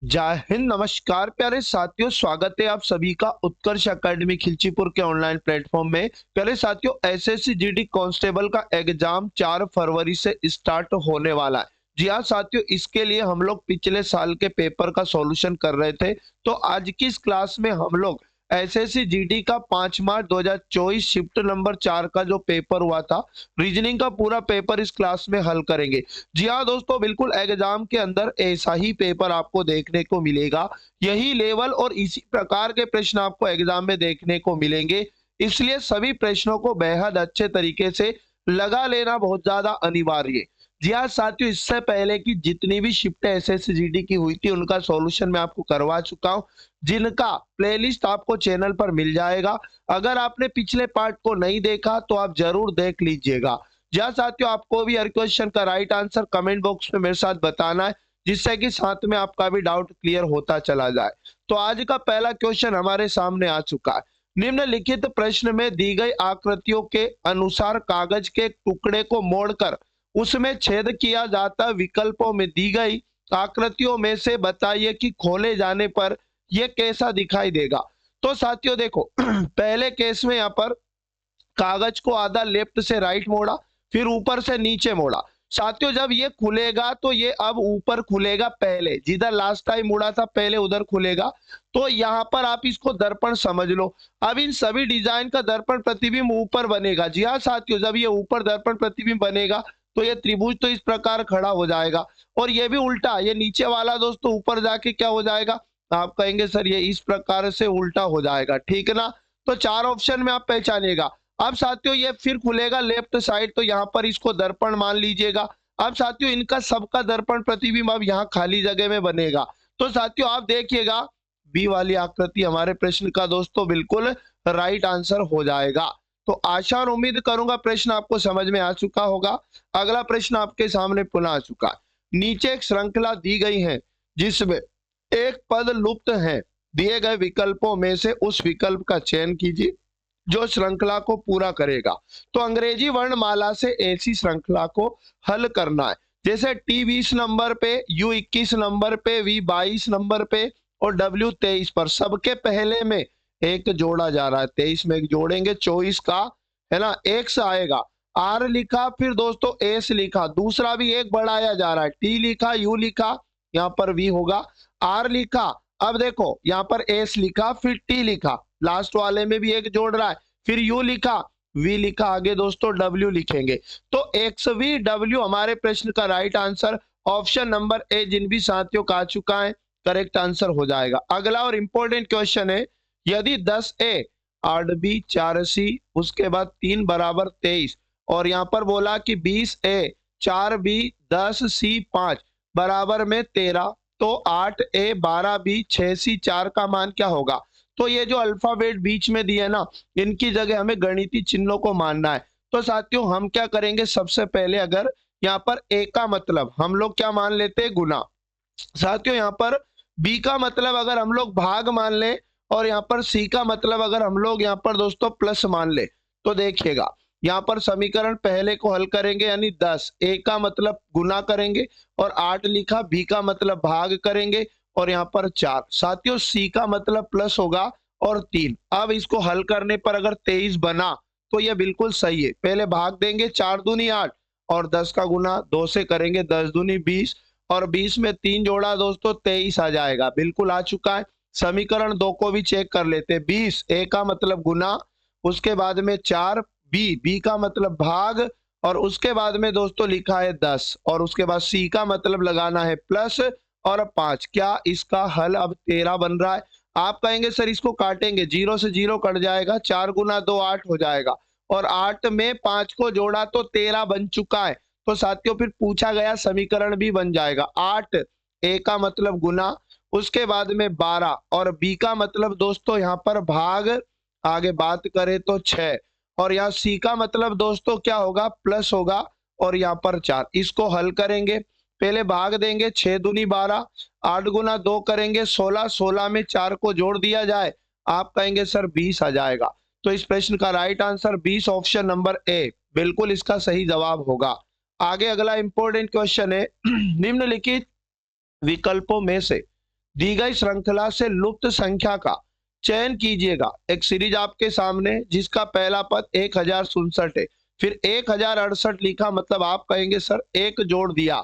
जय हिंद, नमस्कार प्यारे साथियों। स्वागत है आप सभी का उत्कर्ष एकेडमी खिलचीपुर के ऑनलाइन प्लेटफॉर्म में। प्यारे साथियों, एसएससी जीडी कांस्टेबल का एग्जाम 4 फरवरी से स्टार्ट होने वाला है। जी हाँ साथियों, इसके लिए हम लोग पिछले साल के पेपर का सॉल्यूशन कर रहे थे। तो आज की इस क्लास में हम लोग एसएससी जीडी का 5 मार्च 2024 शिफ्ट नंबर 4 का जो पेपर हुआ था, रीजनिंग का पूरा पेपर इस क्लास में हल करेंगे। जी हाँ दोस्तों, बिल्कुल एग्जाम के अंदर ऐसा ही पेपर आपको देखने को मिलेगा। यही लेवल और इसी प्रकार के प्रश्न आपको एग्जाम में देखने को मिलेंगे। इसलिए सभी प्रश्नों को बेहद अच्छे तरीके से लगा लेना बहुत ज्यादा अनिवार्य है। जी हाँ साथियों, इससे पहले की जितनी भी शिफ्ट एसएससी जीडी की हुई थी उनका सॉल्यूशन मैं आपको करवा चुका हूँ, जिनका प्लेलिस्ट आपको चैनल पर मिल जाएगा। अगर आपने पिछले पार्ट को नहीं देखा तो आप जरूर देख लीजिएगा। जहाँ साथियों, आपको भी हर क्वेश्चन का राइट आंसर कमेंट बॉक्स में मेरे साथ बताना है, जिससे कि साथ में आपका भी डाउट क्लियर होता चला जाए। तो आज का पहला क्वेश्चन हमारे सामने आ चुका है। निम्नलिखित प्रश्न में दी गई आकृतियों के अनुसार कागज के टुकड़े को मोड़कर उसमें छेद किया जाता विकल्पों में दी गई आकृतियों में से बताइए कि खोले जाने पर यह कैसा दिखाई देगा। तो साथियों देखो पहले केस में यहाँ पर कागज को आधा लेफ्ट से राइट मोड़ा, फिर ऊपर से नीचे मोड़ा। साथियों जब ये खुलेगा तो ये अब ऊपर खुलेगा, पहले जिधर लास्ट टाइम मुड़ा था पहले उधर खुलेगा। तो यहाँ पर आप इसको दर्पण समझ लो। अब इन सभी डिजाइन का दर्पण प्रतिबिंब ऊपर बनेगा। जी हाँ साथियों, जब ये ऊपर दर्पण प्रतिबिंब बनेगा तो ये त्रिभुज तो इस प्रकार खड़ा हो जाएगा, और ये भी उल्टा, ये नीचे वाला दोस्तों ऊपर जाके क्या हो जाएगा, आप कहेंगे सर ये इस प्रकार से उल्टा हो जाएगा, ठीक है ना। तो चार ऑप्शन में आप पहचानिएगा। अब साथियों ये फिर खुलेगा लेफ्ट साइड, तो यहाँ पर इसको दर्पण मान लीजिएगा। अब साथियों इनका सबका दर्पण प्रतिबिंब अब यहाँ खाली जगह में बनेगा। तो साथियों आप देखिएगा, बी वाली आकृति हमारे प्रश्न का दोस्तों बिल्कुल राइट आंसर हो जाएगा। तो आशा और उम्मीद करूंगा प्रश्न आपको समझ में आ चुका होगा। अगला प्रश्न आपके सामने पुनः आ चुका है। नीचे एक श्रृंखला दी गई है जिसमें एक पद लुप्त है। दिए गए विकल्पों में से उस विकल्प का चयन कीजिए जो श्रृंखला को पूरा करेगा। तो अंग्रेजी वर्णमाला से ऐसी श्रृंखला को हल करना है, जैसे टी 20 नंबर पे, यू 21 नंबर पे, वी 22 नंबर पे और डब्ल्यू 23 पर। सबके पहले में एक जोड़ा जा रहा है, 23 में एक जोड़ेंगे, 24 का है ना एक्स आएगा, आर लिखा, फिर दोस्तों एस लिखा, दूसरा भी एक बढ़ाया जा रहा है, टी लिखा, यू लिखा, यहाँ पर वी होगा, आर लिखा, अब देखो यहाँ पर एस लिखा, फिर टी लिखा, लास्ट वाले में भी एक जोड़ रहा है, फिर यू लिखा, वी लिखा, आगे दोस्तों डब्ल्यू लिखेंगे। तो एक्स वी डब्ल्यू हमारे प्रश्न का right answer option number A जिन भी साथियों का आ चुका है करेक्ट आंसर हो जाएगा। अगला और इंपॉर्टेंट क्वेश्चन है, यदि 10 ए 8 बी 4 सी उसके बाद 3 बराबर 23 और यहाँ पर बोला कि 20 ए 4 बी 10 सी 5 बराबर में 13, तो 8 ए 12 बी 6 सी 4 का मान क्या होगा। तो ये जो अल्फाबेट बीच में दिए ना, इनकी जगह हमें गणितीय चिन्हों को मानना है। तो साथियों हम क्या करेंगे, सबसे पहले अगर यहाँ पर ए का मतलब हम लोग क्या मान लेते हैं, गुना। साथियों यहाँ पर बी का मतलब अगर हम लोग भाग मान ले, और यहाँ पर सी का मतलब अगर हम लोग यहाँ पर दोस्तों प्लस मान ले, तो देखिएगा यहाँ पर समीकरण पहले को हल करेंगे, यानी 10 ए का मतलब गुना करेंगे और 8 लिखा, बी का मतलब भाग करेंगे और यहाँ पर 4। साथियों सी का मतलब प्लस होगा और 3। अब इसको हल करने पर अगर 23 बना तो यह बिल्कुल सही है। पहले भाग देंगे, 4 दूनी 8 और 10 का गुना 2 से करेंगे, 10 दूनी 20 और 20 में 3 जोड़ा दोस्तों 23 आ जाएगा, बिल्कुल आ चुका है। समीकरण 2 को भी चेक कर लेते हैं। 20 ए का मतलब गुना, उसके बाद में 4 बी का मतलब भाग, और उसके बाद में दोस्तों लिखा है 10, और उसके बाद सी का मतलब लगाना है प्लस और 5। क्या इसका हल अब 13 बन रहा है। आप कहेंगे सर इसको काटेंगे, 0 से 0 कट जाएगा, 4 गुना 2 8 हो जाएगा, और 8 में 5 को जोड़ा तो 13 बन चुका है। तो साथियों फिर पूछा गया समीकरण भी बन जाएगा। 8 ए का मतलब गुना, उसके बाद में 12 और बी का मतलब दोस्तों यहाँ पर भाग, आगे बात करें तो 6, और यहाँ सी का मतलब दोस्तों क्या होगा, प्लस होगा, और यहाँ पर 4। इसको हल करेंगे, पहले भाग देंगे, 6 दूनी 12, 8 गुना 2 करेंगे 16, 16 में 4 को जोड़ दिया जाए, आप कहेंगे सर 20 आ जाएगा। तो इस प्रश्न का राइट आंसर 20 ऑप्शन नंबर ए बिल्कुल इसका सही जवाब होगा। आगे अगला इंपॉर्टेंट क्वेश्चन है निम्नलिखित विकल्पों में से दी गई श्रृंखला से लुप्त संख्या का चयन कीजिएगा। एक सीरीज आपके सामने जिसका पहला पद 1067 है, फिर 1068 लिखा, मतलब आप कहेंगे सर एक जोड़ दिया।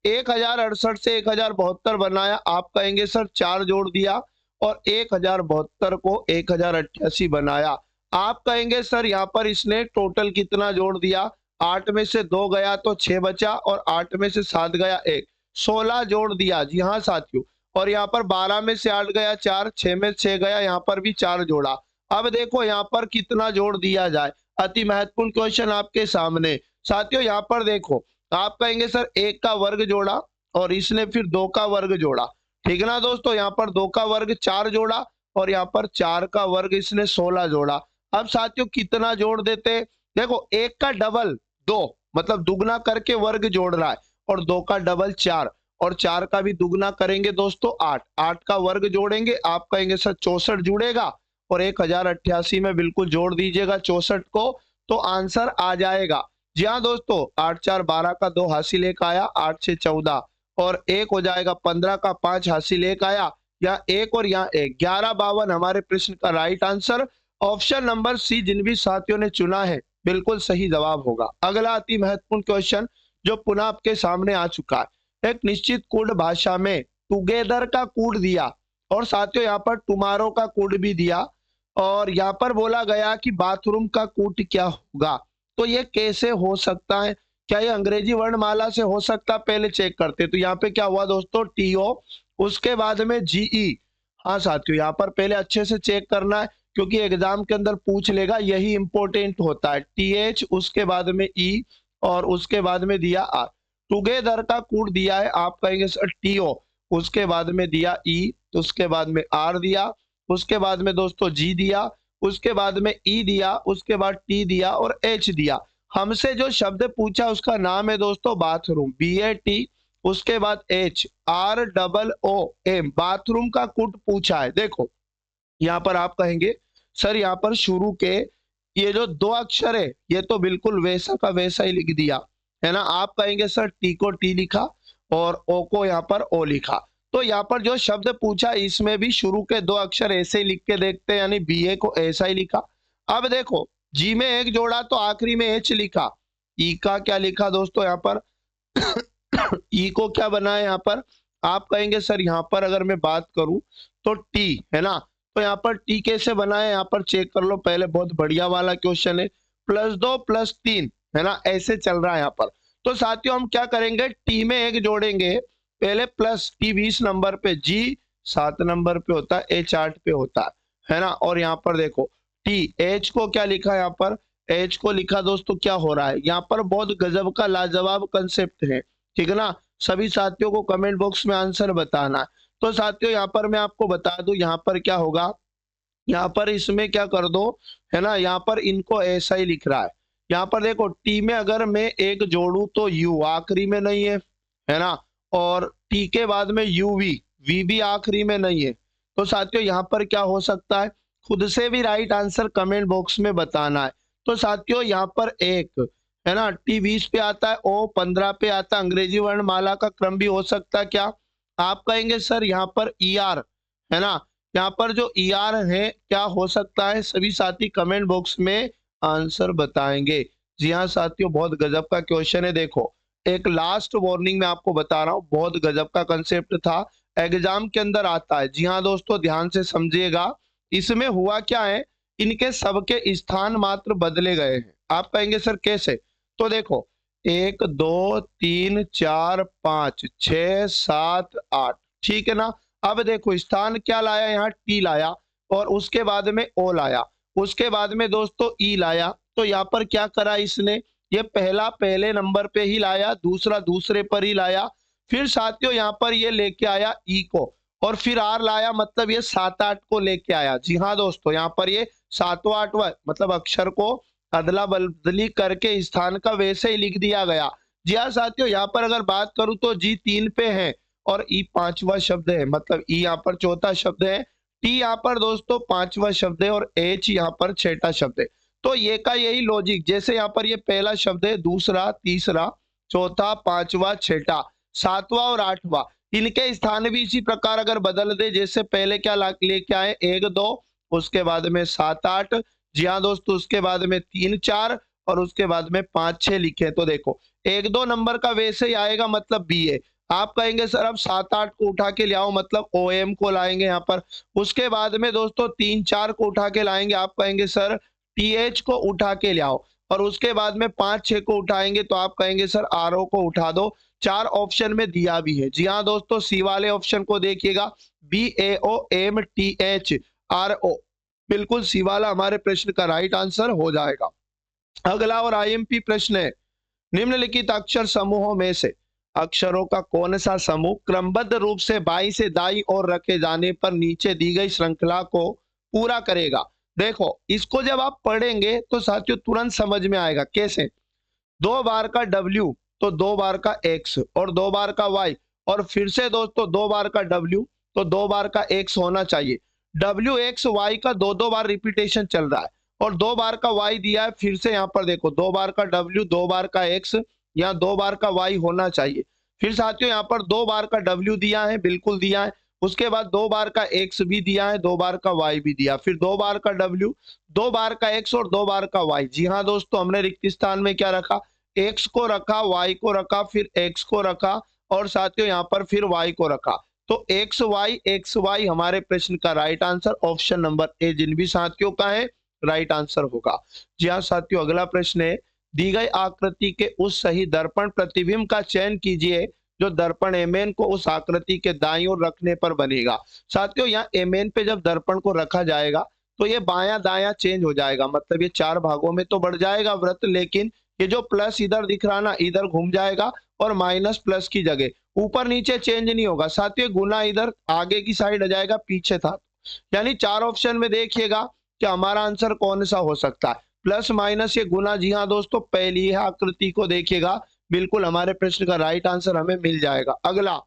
1068 से 1072 बनाया, आप कहेंगे सर 4 जोड़ दिया। और 1072 को 1088 बनाया, आप कहेंगे सर यहाँ पर इसने टोटल कितना जोड़ दिया। 8 में से 2 गया तो 6 बचा, और 8 में से 7 गया 1, 16 जोड़ दिया। जी हाँ साथियों। और यहाँ पर 12 में से 8 गया 4, 6 में 6 गया, यहाँ पर भी 4 जोड़ा। अब देखो यहाँ पर कितना जोड़ दिया जाए, अति महत्वपूर्ण क्वेश्चन आपके सामने। साथियों यहाँ पर देखो, आप कहेंगे सर 1 का वर्ग जोड़ा और इसने फिर 2 का वर्ग जोड़ा, ठीक है ना दोस्तों। यहाँ पर 2 का वर्ग 4 जोड़ा और यहाँ पर 4 का वर्ग इसने 16 जोड़ा। अब साथियों कितना जोड़ देते, देखो 1 का डबल 2, मतलब दुगना करके वर्ग जोड़ रहा है, और 2 का डबल 4, और 4 का भी दुगना करेंगे दोस्तों 8, 8 का वर्ग जोड़ेंगे, आप कहेंगे सर 64 जुड़ेगा, और 1088 में बिल्कुल जोड़ दीजिएगा 64 को, तो आंसर आ जाएगा। जी हाँ दोस्तों, 8 4 12 का 2 हासिल एक आया, 8 6 14, और 1 हो जाएगा 15 का 5 हासिल एक आया, यहाँ 1 और यहाँ 1, 11 52 हमारे प्रश्न का right answer option number C जिन भी साथियों ने चुना है बिल्कुल सही जवाब होगा। अगला अति महत्वपूर्ण क्वेश्चन जो पुनः आपके सामने आ चुका है। एक निश्चित कोड भाषा में टुगेदर का कोड दिया, और साथियों यहाँ पर टुमारो का कोड भी दिया, और यहाँ पर बोला गया कि बाथरूम का कोड क्या होगा। तो ये कैसे हो सकता है, क्या ये अंग्रेजी वर्णमाला से हो सकता है, पहले चेक करते। तो यहाँ पे क्या हुआ दोस्तों, टीओ, उसके बाद में जीई। हाँ साथियों यहाँ पर पहले अच्छे से चेक करना है, क्योंकि एग्जाम के अंदर पूछ लेगा, यही इंपॉर्टेंट होता है। टीएच, उसके बाद में ई, और उसके बाद में दिया आर। टुगेदर का कोड दिया है, आप कहेंगे सर टीओ, उसके बाद में दिया ई, उसके बाद में आर दिया, उसके बाद में दोस्तों जी दिया, उसके बाद में ई दिया, उसके बाद टी दिया और एच दिया। हमसे जो शब्द पूछा उसका नाम है दोस्तों बाथरूम, BAT, उसके बाद HROOM, बाथरूम का कोड पूछा है। देखो यहाँ पर आप कहेंगे सर यहाँ पर शुरू के ये जो 2 अक्षर है ये तो बिल्कुल वैसा का वैसा ही लिख दिया है ना। आप कहेंगे सर टी को टी लिखा और ओ को यहाँ पर ओ लिखा। तो यहाँ पर जो शब्द पूछा इसमें भी शुरू के 2 अक्षर ऐसे ही लिख के देखते हैं, यानी BA को ऐसा ही लिखा। अब देखो जी में 1 जोड़ा तो आखिरी में H लिखा। ई का क्या लिखा दोस्तों यहाँ पर ई को क्या बनाया यहाँ पर, आप कहेंगे सर यहाँ पर अगर मैं बात करूं तो टी है ना। तो यहाँ पर टी कैसे बनाए, यहाँ पर चेक कर लो पहले, बहुत बढ़िया वाला क्वेश्चन है। +2 +3 है ना, ऐसे चल रहा है यहाँ पर। तो साथियों हम क्या करेंगे, टी में 1 जोड़ेंगे, पहले प्लस, टी 20 नंबर पे, जी 7 नंबर पे होता है, एच 8 पे होता है ना। और यहाँ पर देखो टी, एच को क्या लिखा यहाँ पर, एच को लिखा दोस्तों, क्या हो रहा है यहाँ पर, बहुत गजब का लाजवाब कंसेप्ट है, ठीक है ना। सभी साथियों को कमेंट बॉक्स में आंसर बताना है। तो साथियों यहाँ पर मैं आपको बता दूं यहाँ पर क्या होगा, यहाँ पर इसमें क्या कर दो है ना, यहाँ पर इनको ऐसा ही लिख रहा है। यहाँ पर देखो टी में अगर मैं 1 जोड़ू तो यू आखिरी में नहीं है ना, और टी के बाद में वी, वी भी आखिरी में नहीं है। तो साथियों यहाँ पर क्या हो सकता है, खुद से भी राइट आंसर कमेंट बॉक्स में बताना है। तो साथियों यहाँ पर 1 है ना, टी 20 पे आता है, ओ 15 पे आता है, अंग्रेजी वर्णमाला का क्रम भी हो सकता है क्या। आप कहेंगे सर यहाँ पर ER है ना, यहाँ पर जो ER है क्या हो सकता है, सभी साथी कमेंट बॉक्स में आंसर बताएंगे। जी हाँ साथियों, बहुत गजब का क्वेश्चन है। देखो एक लास्ट वार्निंग में आपको बता रहा हूँ, बहुत गजब का कंसेप्ट था, एग्जाम के अंदर आता है। जी हाँ दोस्तों ध्यान से समझिएगा, इसमें हुआ क्या है, इनके सबके स्थान मात्र बदले गए हैं। आप कहेंगे सर कैसे, तो देखो 1 2 3 4 5 6 7 8, ठीक है ना। अब देखो स्थान क्या लाया, यहाँ टी लाया, और उसके बाद में ओ लाया, उसके बाद में दोस्तों ई लाया। तो यहाँ पर क्या करा इसने, ये पहला पहले नंबर पे ही लाया, दूसरा दूसरे पर ही लाया, फिर साथियों यहाँ पर ये लेके आया ई को, और फिर आर लाया, मतलब ये 7 8 को लेके आया। जी हाँ दोस्तों, यहाँ पर ये 7वां 8वां मतलब अक्षर को अदला बदली करके स्थान का वैसे ही लिख दिया गया। जी हाँ साथियों, यहाँ पर अगर बात करूं तो जी 3 पे है और ई 5वां शब्द है, मतलब ई यहाँ पर चौथा शब्द है, टी यहाँ पर दोस्तों 5वां शब्द है, और एच यहाँ पर 6ठा शब्द है। तो ये का यही लॉजिक, जैसे यहाँ पर ये पहला शब्द है, दूसरा, तीसरा, चौथा, 5वां, 6ठा, 7वां और 8वां, इनके स्थान भी इसी प्रकार अगर बदल दे, जैसे पहले क्या लेके आए 1 2, उसके बाद में 7 8, जी हाँ दोस्तों, उसके बाद में 3 4 और उसके बाद में 5 6 लिखे। तो देखो 1 2 नंबर का वैसे ही आएगा, मतलब बी है। आप कहेंगे सर अब 7 8 को उठा के ले आओ, मतलब OM को लाएंगे यहाँ पर। उसके बाद में दोस्तों 3 4 को उठा के लाएंगे, आप कहेंगे सर TH को उठा के ले आओ। और उसके बाद में 5 6 को उठाएंगे तो आप कहेंगे सर RO को उठा दो। 4 ऑप्शन में दिया भी है। जी हाँ दोस्तों, सी वाले ऑप्शन को देखिएगा, BAOMTHRO, बिल्कुल सी वाला हमारे प्रश्न का राइट आंसर हो जाएगा। अगला और IMP प्रश्न है, निम्नलिखित अक्षर समूहों में से अक्षरों का कौन सा समूह क्रमबद्ध रूप से बाईं से दाईं ओर रखे जाने पर नीचे दी गई श्रृंखला को पूरा करेगा। देखो इसको जब आप पढ़ेंगे तो साथियों तुरंत समझ में आएगा। कैसे? 2 बार का W तो 2 बार का X और 2 बार का Y, और फिर से दोस्तों 2 बार का W तो 2 बार का X होना चाहिए। WXY का 2 बार रिपीटेशन चल रहा है और 2 बार का Y दिया है। फिर से यहाँ पर देखो 2 बार का W 2 बार का X, यहाँ 2 बार का Y होना चाहिए। फिर साथियों यहाँ पर 2 बार का W दिया है, बिल्कुल दिया है। उसके बाद 2 बार का X भी दिया है, 2 बार का Y भी दिया, फिर 2 बार का W, 2 बार का X और 2 बार का Y। जी हाँ दोस्तों, हमने रिक्त स्थान में क्या रखा? X को रखा, Y को रखा, फिर X को रखा और साथियों यहाँ पर फिर Y को रखा। तो XY हमारे प्रश्न का right answer option number A जिन भी साथियों का है राइट आंसर होगा। जी हाँ साथियों, अगला प्रश्न है, दी गई आकृति के उस सही दर्पण प्रतिबिंब का चयन कीजिए जो दर्पण एमेन को उस आकृति के दाईं ओर रखने पर बनेगा। साथियों यहाँ एमेन पे जब दर्पण को रखा जाएगा तो ये बायां दायां चेंज हो जाएगा, मतलब ये 4 भागों में तो बढ़ जाएगा वृत्त, लेकिन ये जो प्लस इधर दिख रहा ना, इधर घूम जाएगा और माइनस प्लस की जगह ऊपर नीचे चेंज नहीं होगा। साथियों गुना इधर आगे की साइड आ जाएगा, पीछे था। यानी 4 ऑप्शन में देखिएगा कि हमारा आंसर कौन सा हो सकता है, प्लस माइनस ये गुना। जी हाँ दोस्तों, पहली आकृति को देखिएगा, बिल्कुल हमारे प्रश्न का राइट आंसर हमें मिल जाएगा। अगला,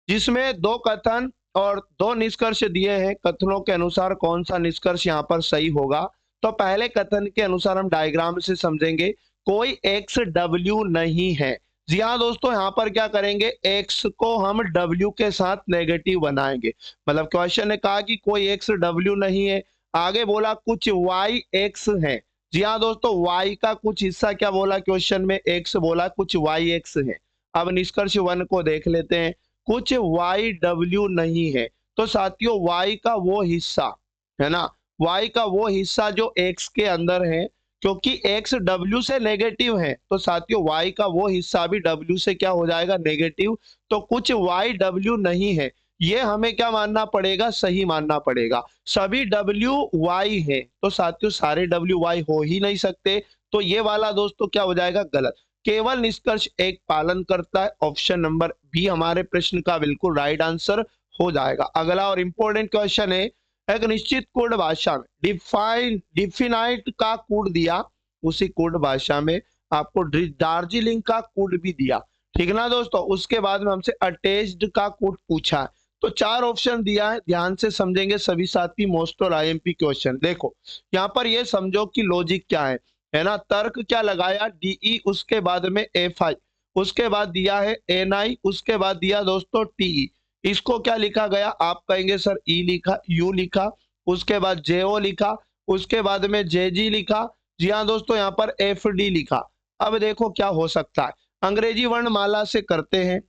जिसमें 2 कथन और 2 निष्कर्ष दिए हैं, कथनों के अनुसार कौन सा निष्कर्ष यहाँ पर सही होगा? तो पहले कथन के अनुसार हम डायग्राम से समझेंगे, कोई XW नहीं है। जी हाँ दोस्तों, यहाँ पर क्या करेंगे, X को हम W के साथ नेगेटिव बनाएंगे। मतलब क्वेश्चन ने कहा कि कोई XW नहीं है, आगे बोला कुछ YX है। जी हाँ दोस्तों, Y का कुछ हिस्सा क्या बोला क्वेश्चन में, X बोला, कुछ YX है। अब निष्कर्ष 1 को देख लेते हैं, कुछ YW नहीं है। तो साथियों Y का वो हिस्सा है ना, Y का वो हिस्सा जो X के अंदर है, क्योंकि X W से नेगेटिव है तो साथियों Y का वो हिस्सा भी W से क्या हो जाएगा, नेगेटिव। तो कुछ YW नहीं है, ये हमें क्या मानना पड़ेगा, सही मानना पड़ेगा। सभी WY है तो साथियों सारे WY हो ही नहीं सकते, तो ये वाला दोस्तों क्या हो जाएगा, गलत। केवल निष्कर्ष एक पालन करता है, ऑप्शन नंबर बी हमारे प्रश्न का बिल्कुल राइट आंसर हो जाएगा। अगला और इंपॉर्टेंट क्वेश्चन है, एक निश्चित कोड भाषा में डिफिनाइट का कोड दिया, उसी कोड भाषा में आपको दार्जिलिंग का कोड भी दिया, ठीक ना दोस्तों। उसके बाद में हमसे अटैच्ड का कोड पूछा है। तो 4 ऑप्शन दिया है, ध्यान से समझेंगे सभी साथी, मोस्ट और IMP क्वेश्चन। देखो यहाँ पर ये समझो कि लॉजिक क्या है ना। तर्क क्या लगाया, DE, उसके बाद में FI, उसके बाद दिया है NI, उसके बाद दिया दोस्तों TE। इसको क्या लिखा गया, आप कहेंगे सर E लिखा, U लिखा, उसके बाद JO लिखा, उसके बाद में JG लिखा। जी हाँ दोस्तों, यहाँ पर FD लिखा। अब देखो क्या हो सकता है, अंग्रेजी वर्णमाला से करते हैं।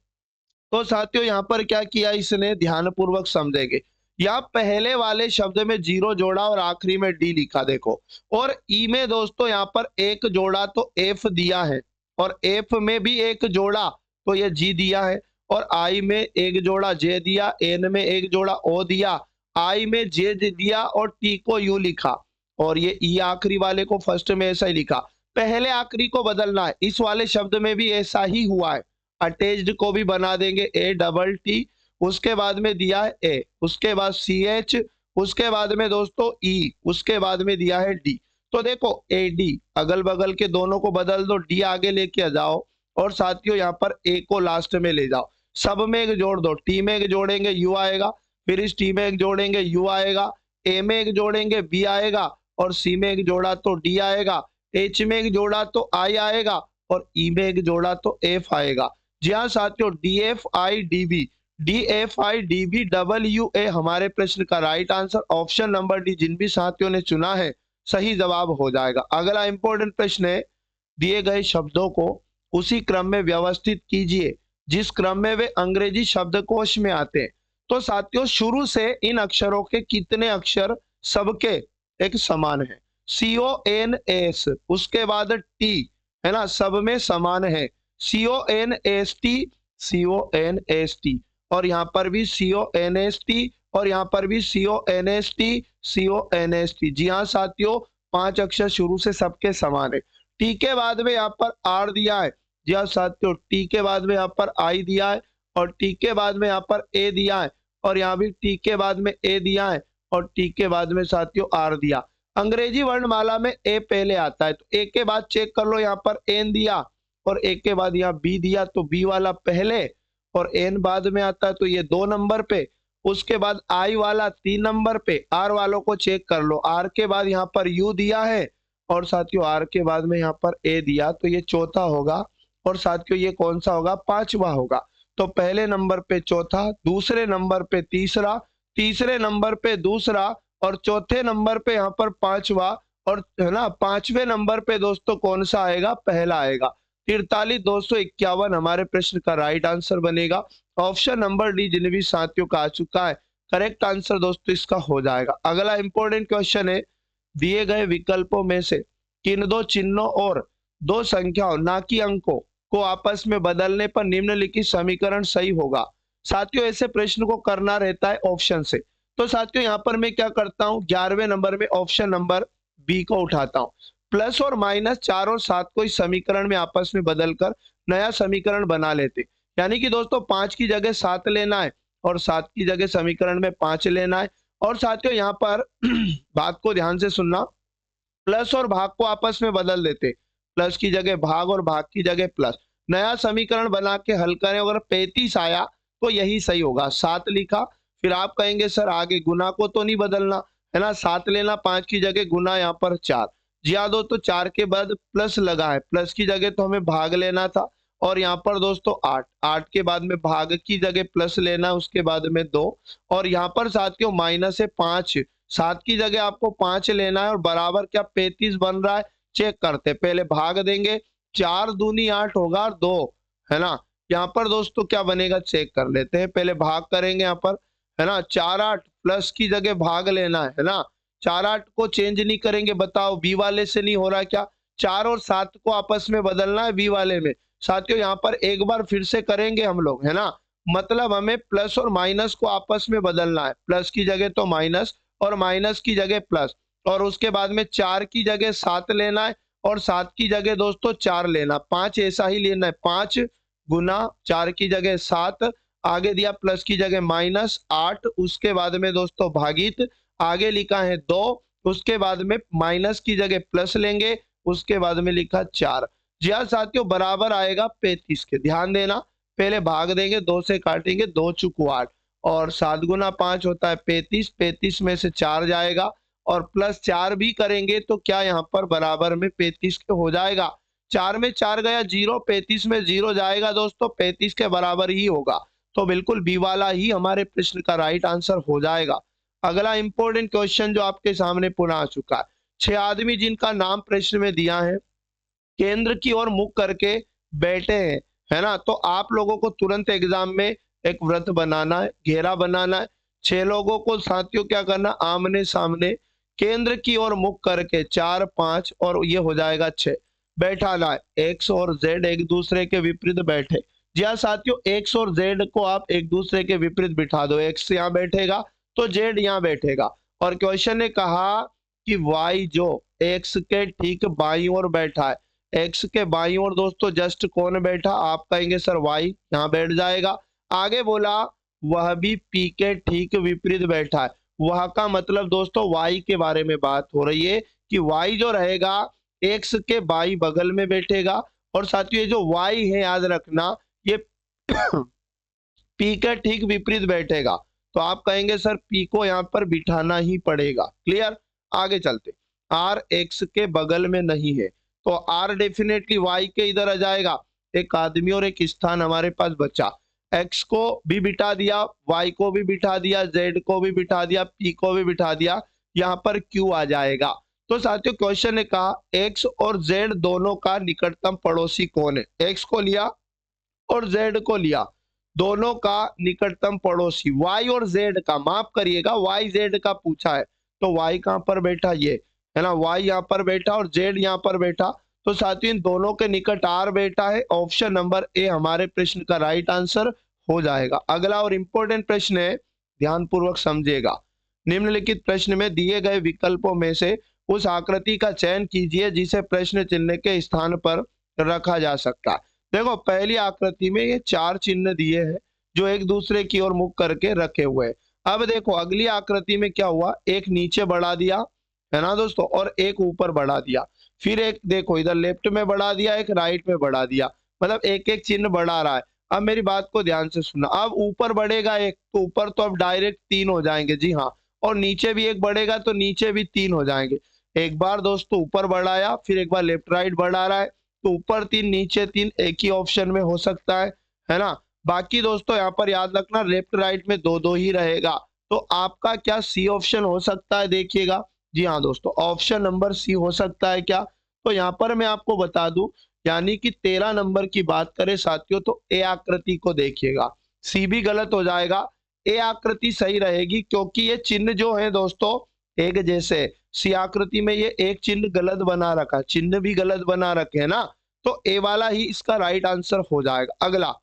तो साथियों यहाँ पर क्या किया इसने, ध्यानपूर्वक समझेंगे। या पहले वाले शब्द में 0 जोड़ा और आखिरी में D लिखा, देखो। और E में दोस्तों यहाँ पर 1 जोड़ा तो F दिया है, और F में भी 1 जोड़ा तो ये G दिया है, और I में 1 जोड़ा J दिया, N में 1 जोड़ा O दिया, I में J दिया और T को U लिखा, और ये E आखिरी वाले को फर्स्ट में ऐसा ही लिखा। पहले आखिरी को बदलना है, इस वाले शब्द में भी ऐसा ही हुआ है। अटैच्ड को भी बना देंगे ATT, उसके बाद में दिया है A, उसके बाद CH, उसके बाद में दोस्तों E, उसके बाद में दिया है D। तो देखो AD, अगल बगल के दोनों को बदल दो, D आगे लेके आ जाओ, और साथियों यहाँ पर A को लास्ट में ले जाओ, सब में एक जोड़ दो, T में एक जोड़ेंगे U आएगा, फिर इस T में एक जोड़ेंगे U आएगा, A में एक जोड़ेंगे B आएगा, और C में एक जोड़ा तो D आएगा, H में एक जोड़ा तो I आएगा, और E में एक जोड़ा तो F आएगा। जी हाँ साथियों, DFIDB, DFIDBWA हमारे प्रश्न का right answer option number D, जिन भी साथियों ने चुना है सही जवाब हो जाएगा। अगला इंपॉर्टेंट प्रश्न है, दिए गए शब्दों को उसी क्रम में व्यवस्थित कीजिए जिस क्रम में वे अंग्रेजी शब्दकोश में आते हैं। तो साथियों शुरू से इन अक्षरों के कितने अक्षर सबके एक समान है? CONS, उसके बाद T, है ना, सब में समान है। CONST, CONST, और यहाँ पर भी CONST, और यहाँ पर भी CONST, CONST। जी हाँ साथियों, 5 अक्षर शुरू से सबके समान है। टी के बाद में यहाँ पर आर दिया है। जी हाँ साथियों, टी के बाद में यहाँ पर आई दिया है, और टी के बाद में यहाँ पर ए दिया है, और यहाँ भी टी के बाद में ए दिया है, और टी के बाद में साथियों आर दिया। अंग्रेजी वर्णमाला में ए पहले आता है, तो ए के बाद चेक कर लो, यहाँ पर एन दिया, और ए के बाद यहाँ बी दिया, तो बी वाला पहले और एन बाद में आता है, तो ये 2 नंबर पे। उसके बाद आई वाला 3 नंबर पे। आर वालों को चेक कर लो, आर के बाद यहाँ पर यू दिया है, और साथियों आर के बाद में यहाँ पर ए दिया, तो ये चौथा होगा। और साथियों ये कौन सा होगा? 5वां होगा। तो पहले नंबर पे चौथा, दूसरे नंबर पे तीसरा, तीसरे नंबर पे दूसरा, और चौथे नंबर पे यहाँ पर 5वां, और है ना 5वें नंबर पे दोस्तों कौन सा आएगा? पहला आएगा। 43,251 हमारे प्रश्न का राइट आंसर बनेगा। ऑप्शन नंबर डी जिन भी साथियों का आ चुका है करेक्ट आंसर दोस्तों इसका हो जाएगा। अगला इंपॉर्टेंट क्वेश्चन है, दिए गए विकल्पों में से किन 2 चिन्हों और 2 संख्याओं ना कि अंकों को आपस में बदलने पर निम्नलिखित समीकरण सही होगा? साथियों ऐसे प्रश्न को करना रहता है ऑप्शन से। तो साथियों यहाँ पर मैं क्या करता हूँ, 11वें नंबर में ऑप्शन नंबर बी को उठाता हूँ। प्लस और माइनस 4 और 7 को इस समीकरण में आपस में बदलकर नया समीकरण बना लेते। यानी कि दोस्तों 5 की जगह 7 लेना है, और 7 की जगह समीकरण में 5 लेना है। और साथियों यहाँ पर बात को ध्यान से सुनना, प्लस और भाग को आपस में बदल देते, प्लस की जगह भाग और भाग की जगह प्लस। नया समीकरण बना के हल करें, अगर 35 आया तो यही सही होगा। 7 लिखा, फिर आप कहेंगे सर आगे गुना को तो नहीं बदलना, है ना, 7 लेना, 5 की जगह गुना यहाँ पर 4। जी हाँ दोस्तों, 4 के बाद प्लस लगा है, प्लस की जगह तो हमें भाग लेना था, और यहाँ पर दोस्तों 8, 8 के बाद में भाग की जगह प्लस लेना, उसके बाद में 2, और यहाँ पर साथियों माइनस है 5, 7 की जगह आपको 5 लेना है, और बराबर क्या 35 बन रहा है? चेक करते, पहले भाग देंगे, 4 दूनी 8 होगा, और 2, है ना। यहाँ पर दोस्तों क्या बनेगा चेक कर लेते हैं, पहले भाग करेंगे यहाँ पर, है ना, 4 8, प्लस की जगह भाग लेना है ना, 4 8 को चेंज नहीं करेंगे, बताओ बी वाले से नहीं हो रहा क्या? 4 और 7 को आपस में बदलना है बी वाले में। साथियों यहाँ पर एक बार फिर से करेंगे हम लोग, है ना, मतलब हमें प्लस और माइनस को आपस में बदलना है, प्लस की जगह तो माइनस, और माइनस की जगह प्लस, और उसके बाद में 4 की जगह 7 लेना है, और 7 की जगह दोस्तों 4 लेना, 5 ऐसा ही लेना है, 5 गुना 4 की जगह 7, आगे दिया प्लस की जगह माइनस 8, उसके बाद में दोस्तों भागित, आगे लिखा है 2, उसके बाद में माइनस की जगह प्लस लेंगे, उसके बाद में लिखा 4। जी हाँ साथियों, बराबर आएगा 35 के। ध्यान देना, पहले भाग देंगे, 2 से काटेंगे, 2 चुकू 8, और 7 गुना 5 होता है 35, 35 में से 4 जाएगा, और प्लस 4 भी करेंगे तो क्या यहाँ पर बराबर में 35 के हो जाएगा। 4 में 4 गया 0, 35 में 0 जाएगा दोस्तों, 35 के बराबर ही होगा। तो बिल्कुल बी वाला ही हमारे प्रश्न का राइट आंसर हो जाएगा। अगला इंपॉर्टेंट क्वेश्चन जो आपके सामने पुनः आ चुका है, 6 आदमी जिनका नाम प्रश्न में दिया है केंद्र की ओर मुख करके बैठे हैं, है ना, तो आप लोगों को तुरंत एग्जाम में एक वृत्त बनाना है, घेरा बनाना है। 6 लोगों को साथियों क्या करना, आमने सामने केंद्र की ओर मुख करके 4 5, और ये हो जाएगा 6, बैठाना है। एक्स और जेड एक दूसरे के विपरीत बैठे। जी हाँ साथियों, एक्स और जेड को आप एक दूसरे के विपरीत बिठा दो, एक्स यहाँ बैठेगा तो जेड यहाँ बैठेगा। और क्वेश्चन ने कहा कि वाई जो एक्स के ठीक बाईं ओर बैठा है, एक्स के बाईं ओर दोस्तों जस्ट कौन बैठा? आप कहेंगे सर वाई यहाँ बैठ जाएगा। आगे बोला वह भी पी के ठीक विपरीत बैठा है, वह का मतलब दोस्तों वाई के बारे में बात हो रही है कि वाई जो रहेगा एक्स के बाई बगल में बैठेगा। और साथियों ये जो वाई है याद रखना ये पी के ठीक विपरीत बैठेगा, तो आप कहेंगे सर पी को यहाँ पर बिठाना ही पड़ेगा। क्लियर, आगे चलते। आर एक्स के बगल में नहीं है, तो आर डेफिनेटली वाई के इधर आ जाएगा, एक आदमी और एक स्थान हमारे पास बचा। एक्स को भी बिठा दिया, वाई को भी बिठा दिया, जेड को भी बिठा दिया, पी को भी बिठा दिया, यहाँ पर क्यू आ जाएगा। तो साथियों क्वेश्चन ने कहा एक्स और जेड दोनों का निकटतम पड़ोसी कौन है। एक्स को लिया और जेड को लिया, दोनों का निकटतम पड़ोसी वाई और जेड का, माफ करिएगा वाई जेड का पूछा है। तो वाई कहां पर बैठा, ये है ना, वाई यहाँ पर बैठा और जेड यहाँ पर बैठा। तो साथियों इन दोनों के निकट आर बैठा है। ऑप्शन नंबर ए हमारे प्रश्न का राइट आंसर हो जाएगा। अगला और इंपॉर्टेंट प्रश्न है, ध्यानपूर्वक समझिएगा। निम्नलिखित प्रश्न में दिए गए विकल्पों में से उस आकृति का चयन कीजिए जिसे प्रश्न चिन्ह के स्थान पर रखा जा सकता है। देखो पहली आकृति में ये 4 चिन्ह दिए हैं जो एक दूसरे की ओर मुख करके रखे हुए हैं। अब देखो अगली आकृति में क्या हुआ, एक नीचे बढ़ा दिया है ना दोस्तों, और एक ऊपर बढ़ा दिया। फिर एक देखो इधर लेफ्ट में बढ़ा दिया, एक राइट में बढ़ा दिया, मतलब एक एक चिन्ह बढ़ा रहा है। अब मेरी बात को ध्यान से सुनना, अब ऊपर बढ़ेगा एक, तो ऊपर तो अब डायरेक्ट 3 हो जाएंगे, जी हाँ, और नीचे भी एक बढ़ेगा तो नीचे भी 3 हो जाएंगे। एक बार दोस्तों ऊपर बढ़ाया, फिर एक बार लेफ्ट राइट बढ़ा रहा है, तो ऊपर 3 नीचे 3 एक ही ऑप्शन में हो सकता है ना। बाकी दोस्तों यहाँ पर याद रखना लेफ्ट राइट में 2-2 ही रहेगा। तो आपका क्या सी ऑप्शन हो सकता है, देखिएगा। जी हाँ दोस्तों, ऑप्शन नंबर सी हो सकता है क्या। तो यहाँ पर मैं आपको बता दूं, यानी कि 13 नंबर की बात करें साथियों तो ए आकृति को देखिएगा, सी भी गलत हो जाएगा, ए आकृति सही रहेगी, क्योंकि ये चिन्ह जो है दोस्तों एक जैसे। सी आकृति में ये एक चिन्ह गलत बना रखा, चिन्ह भी गलत बना रखे है ना, तो ए वाला ही इसका राइट आंसर हो जाएगा। अगला,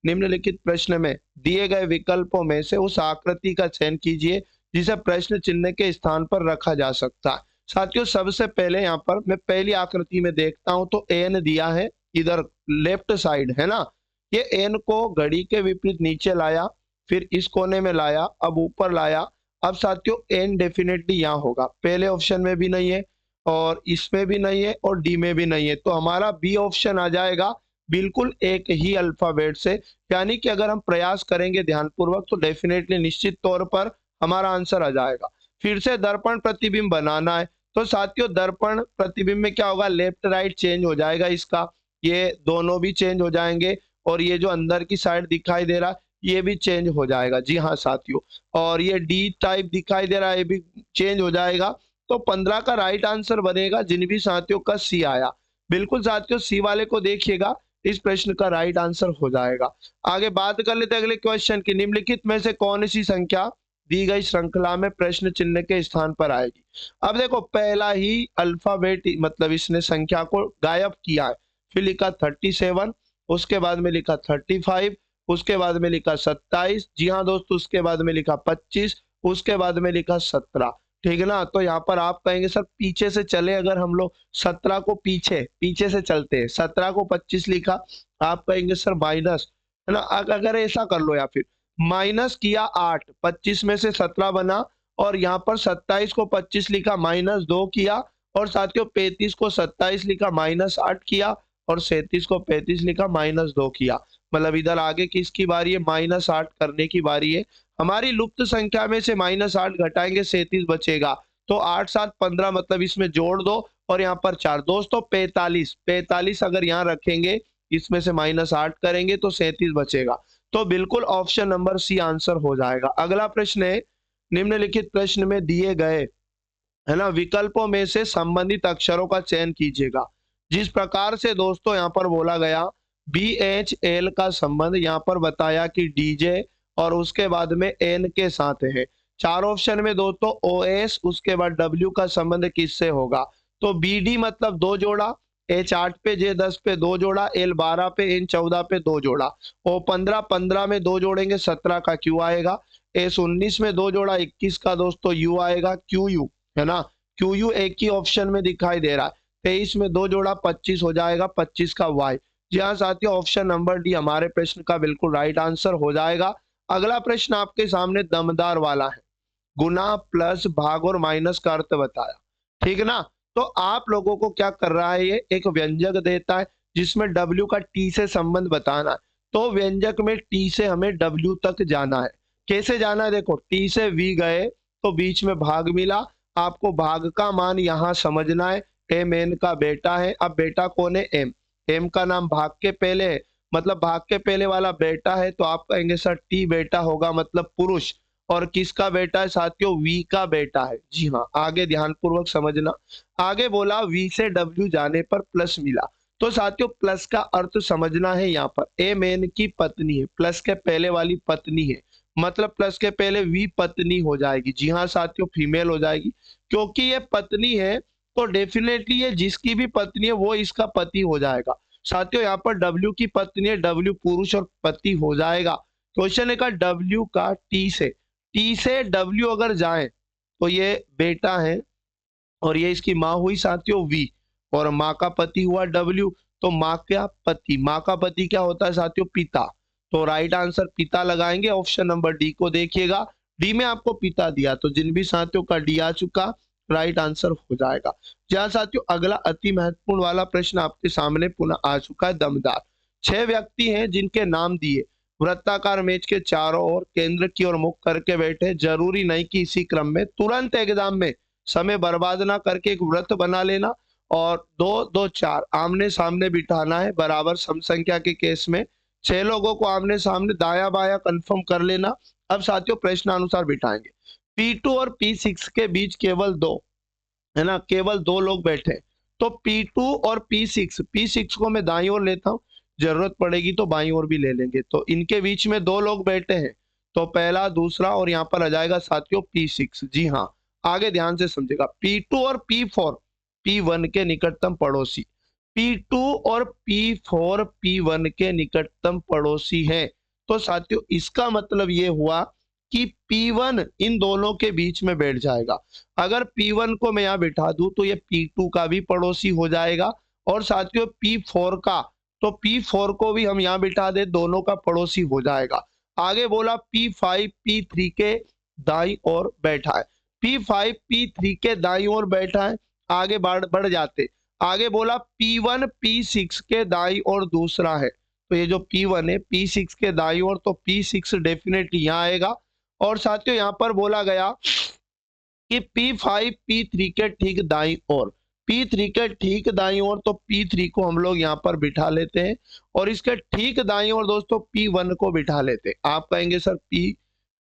निम्नलिखित प्रश्न में दिए गए विकल्पों में से उस आकृति का चयन कीजिए जिसे प्रश्न चिन्ह के स्थान पर रखा जा सकता है। साथियों सबसे पहले यहाँ पर मैं पहली आकृति में देखता हूं तो एन दिया है इधर लेफ्ट साइड, है ना। ये एन को घड़ी के विपरीत नीचे लाया, फिर इस कोने में लाया, अब ऊपर लाया। अब साथियों एन डेफिनेटली यहाँ होगा, पहले ऑप्शन में भी नहीं है और इसमें भी नहीं है और डी में भी नहीं है, तो हमारा बी ऑप्शन आ जाएगा बिल्कुल एक ही अल्फाबेट से। यानी कि अगर हम प्रयास करेंगे ध्यानपूर्वक तो डेफिनेटली निश्चित तौर पर हमारा आंसर आ जाएगा। फिर से दर्पण प्रतिबिंब बनाना है, तो साथियों दर्पण प्रतिबिंब में क्या होगा, लेफ्ट राइट चेंज हो जाएगा इसका, ये दोनों भी चेंज हो जाएंगे, और ये जो अंदर की साइड दिखाई दे रहा है ये भी चेंज हो जाएगा, जी हाँ साथियों। और ये डी टाइप दिखाई दे रहा है ये भी चेंज हो जाएगा। तो 15 का राइट आंसर बनेगा, जिन भी साथियों का सी आया। बिल्कुल साथियों सी वाले को देखिएगा, इस प्रश्न का राइट आंसर हो जाएगा। आगे बात कर लेते हैं अगले क्वेश्चन की, निम्नलिखित में से कौन सी संख्या दी गई श्रृंखला में प्रश्न चिन्ह के स्थान पर आएगी। अब देखो पहला ही अल्फाबेट मतलब इसने संख्या को गायब किया है, फिर लिखा 37, उसके बाद में लिखा 35, उसके बाद में लिखा 27, जी हाँ दोस्तों, उसके बाद में लिखा 25, उसके बाद में लिखा 17, ठीक है ना। तो यहाँ पर आप कहेंगे सर पीछे से चले, अगर हम लोग 17 को पीछे से चलते हैं, 17 को 25 लिखा, आप कहेंगे सर माइनस, है ना। अगर ऐसा कर लो, या फिर माइनस किया 8, 25 में से 17 बना, और यहाँ पर 27 को 25 लिखा, -2 किया, और साथियों 35 को 27 लिखा, -8 किया, और 37 को 35 लिखा, -2 किया। मतलब इधर आगे किसकी बारी है, -8 करने की बारी है। हमारी लुप्त संख्या में से -8 घटाएंगे, 37 बचेगा, तो 8 7 15, मतलब इसमें जोड़ दो और यहाँ पर 4, दोस्तों 45 अगर यहाँ रखेंगे, इसमें से -8 करेंगे तो 37 बचेगा। तो बिल्कुल ऑप्शन नंबर सी आंसर हो जाएगा। अगला प्रश्न है, निम्नलिखित प्रश्न में दिए गए है ना विकल्पों में से संबंधित अक्षरों का चयन कीजिएगा। जिस प्रकार से दोस्तों यहाँ पर बोला गया BHL का संबंध यहाँ पर बताया कि DJ और उसके बाद में N के साथ है। 4 ऑप्शन में दोस्तों OS उसके बाद W का संबंध किससे होगा, तो BD मतलब 2 जोड़ा, H8 पे J10 पे 2 जोड़ा, L12 पे N14 पे 2 जोड़ा, O15 में 2 जोड़ेंगे 17 का Q आएगा, S19 में 2 जोड़ा 21 का दोस्तों U आएगा, QU है ना, QU एक ही ऑप्शन में दिखाई दे रहा है, 23 में 2 जोड़ा 25 हो जाएगा, 25 का Y। जी हाँ साथियों, ऑप्शन नंबर डी हमारे प्रश्न का बिल्कुल राइट आंसर हो जाएगा। अगला प्रश्न आपके सामने दमदार वाला है, गुना प्लस भाग और माइनस का अर्थ बताया, ठीक है ना। तो आप लोगों को क्या कर रहा है, ये एक व्यंजक देता है जिसमें W का T से संबंध बताना है, तो व्यंजक में T से हमें W तक जाना है। कैसे जाना है, देखो T से V गए तो बीच में भाग मिला, आपको भाग का मान यहाँ समझना है, M N का बेटा है। अब बेटा कौन है, M का नाम भाग के पहले है, मतलब भाग के पहले वाला बेटा है तो आप कहेंगे सर टी बेटा होगा मतलब पुरुष। और किसका बेटा है साथियों? वी का बेटा है। जी हाँ, आगे ध्यानपूर्वक समझना। आगे बोला वी से डब्ल्यू जाने पर प्लस मिला। तो साथियों प्लस का अर्थ समझना है। यहाँ पर ए मैन की पत्नी है, प्लस के पहले वाली पत्नी है, मतलब प्लस के पहले वी पत्नी हो जाएगी। जी हाँ साथियों, फीमेल हो जाएगी। क्योंकि ये पत्नी है तो डेफिनेटली ये जिसकी भी पत्नी है वो इसका पति हो जाएगा। साथियों यहाँ पर डब्ल्यू की पत्नी है, डब्ल्यू पुरुष और पति हो जाएगा। क्वेश्चन है का डब्ल्यू का टी से डब्ल्यू अगर जाए तो ये बेटा है और ये इसकी माँ हुई साथियों वी, और माँ का पति हुआ डब्ल्यू। तो माँ का पति क्या होता है साथियों? पिता। तो राइट आंसर पिता लगाएंगे। ऑप्शन नंबर डी को देखिएगा, डी में आपको पिता दिया, तो जिन भी साथियों का डी आ चुका राइट आंसर हो जाएगा। जहां साथियों अगला अति महत्वपूर्ण वाला प्रश्न आपके सामने पुनः आ चुका है, दमदार। 6 व्यक्ति हैं जिनके नाम दिए, वृत्ताकार मेज के चारों ओर केंद्र की ओर मुख करके बैठे। जरूरी नहीं कि इसी क्रम में, तुरंत एग्जाम में समय बर्बाद ना करके एक व्रत बना लेना और 2-2-4 आमने सामने बिठाना है। बराबर सम संख्या के केस में 6 लोगों को आमने सामने दाया बाया कंफर्म कर लेना। अब साथियों प्रश्नानुसार बिठाएंगे। P2 और P6 के बीच केवल 2, है ना, केवल 2 लोग बैठे। तो P2 और P6 को मैं दाईं ओर लेता हूँ, जरूरत पड़ेगी तो बाईं ओर भी ले लेंगे। तो इनके बीच में 2 लोग बैठे हैं, तो पहला दूसरा और यहाँ पर आ जाएगा साथियों P6। जी हाँ, आगे ध्यान से समझेगा। P2 और P4 P1 के निकटतम पड़ोसी, P2 और P4 P1 के निकटतम पड़ोसी हैं। तो साथियों इसका मतलब ये हुआ कि P1 इन दोनों के बीच में बैठ जाएगा। अगर P1 को मैं यहाँ बिठा दूं तो ये P2 का भी पड़ोसी हो जाएगा, और साथियों P4 का, तो P4 को भी हम यहाँ बिठा दे, दोनों का पड़ोसी हो जाएगा। आगे बोला P5 P3 के दाईं ओर बैठा है, P5 P3 के दाईं ओर बैठा है। आगे बढ़ जाते, आगे बोला P1 P6 के दाईं ओर दूसरा है। तो ये जो P1 है P6 के दाईं ओर, तो P6 डेफिनेटली यहाँ आएगा। और साथियों यहाँ पर बोला गया कि P5 P3 के ठीक दाईं ओर, P3 के ठीक दाईं ओर, तो P3 को हम लोग यहाँ पर बिठा लेते हैं, और इसके ठीक दाईं ओर दोस्तों P1 को बिठा लेते हैं। आप कहेंगे सर P,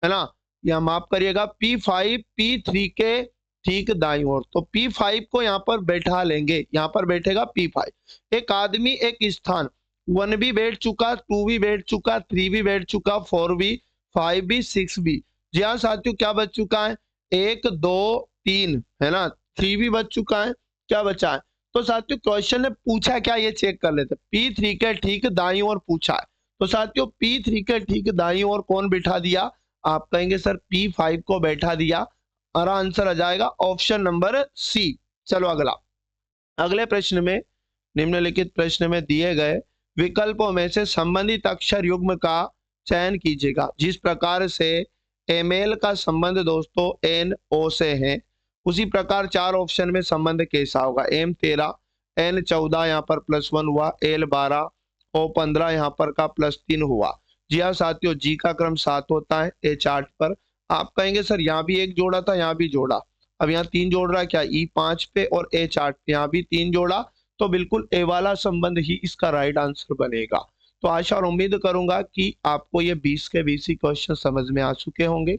है ना, या माफ करिएगा P5 P3 के ठीक दाईं ओर, तो P5 को यहाँ पर बैठा लेंगे, यहाँ पर बैठेगा P5। एक आदमी एक स्थान, 1 भी बैठ चुका, 2 भी बैठ चुका, 3 भी बैठ चुका, 4 भी, 5 भी, 6 भी। जी हाँ साथियों, क्या बच चुका है? 1 2 3, है ना, 3 भी बच चुका है। क्या बचा है? तो साथियों क्वेश्चन ने पूछा क्या, ये चेक कर लेते। P3 के ठीक दाईं ओर पूछा है, तो साथियों P3 के ठीक दाईं ओर कौन बिठा दिया? आप कहेंगे सर P5 को बैठा दिया, और आंसर आ जाएगा ऑप्शन नंबर सी। चलो अगले प्रश्न में, निम्नलिखित प्रश्न में दिए गए विकल्पों में से संबंधित अक्षर युग्म का चयन कीजिएगा। जिस प्रकार से एमएल का संबंध दोस्तों एन ओ से है, उसी प्रकार 4 ऑप्शन में संबंध कैसा होगा? M13 N14 यहाँ पर +1 हुआ, L12 O15 यहाँ पर का +3 हुआ। जी हाँ साथियों, जी का क्रम 7 होता है H8 पर। आप कहेंगे सर यहाँ भी 1 जोड़ा था, यहाँ भी जोड़ा, अब यहाँ 3 जोड़ रहा है क्या? E5 पे और H8 पे यहाँ भी 3 जोड़ा, तो बिल्कुल ए वाला संबंध ही इसका राइट आंसर बनेगा। तो आशा और उम्मीद करूंगा कि आपको ये 20 के 20 ही क्वेश्चन समझ में आ चुके होंगे,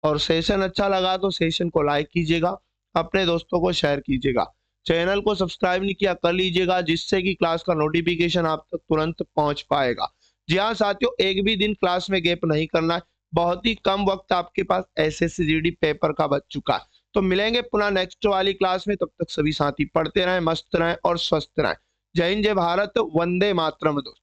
और सेशन अच्छा लगा तो सेशन को लाइक कीजिएगा, अपने दोस्तों को शेयर कीजिएगा, चैनल को सब्सक्राइब नहीं किया कर लीजिएगा, जिससे कि क्लास का नोटिफिकेशन आप तक तुरंत पहुंच पाएगा। जी हाँ साथियों, एक भी दिन क्लास में गैप नहीं करना है, बहुत ही कम वक्त आपके पास एसएससी जीडी पेपर का बच चुका है। तो मिलेंगे पुनः नेक्स्ट वाली क्लास में, तब तक सभी साथी पढ़ते रहें, मस्त रहें और स्वस्थ रहें। जय हिंद, जय भारत, वंदे मातरम दोस्तों।